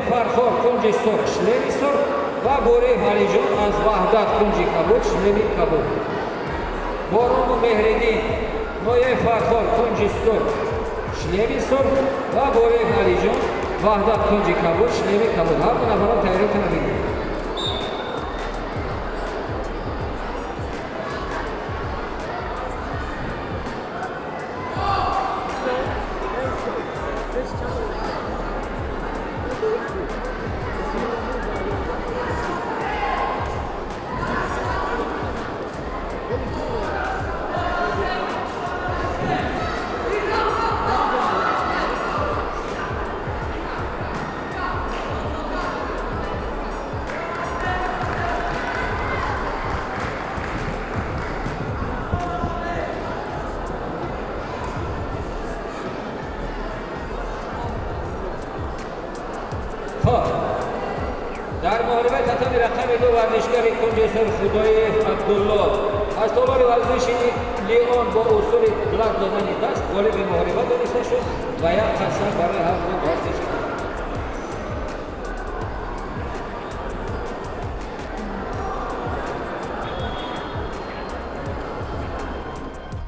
Farxor kunji sor shlevi sor va Bore Valijon az Vahdat kunji kabul shlevi kabul. Boron Mehreddin Noye Farxor kunji sor shlevi sor va Bore Valijon Vahdat kunji kabul shlevi kabul. Har bir nafar tayyor qiladi. در محاربه تتمی رقم دو ورزشگر کنجسر خدای عبدالله از طالار ورزش لیون با اصول بلند دادن دست غالب محاربه دانسته شد و یک قسم برای هر دو ورزشگر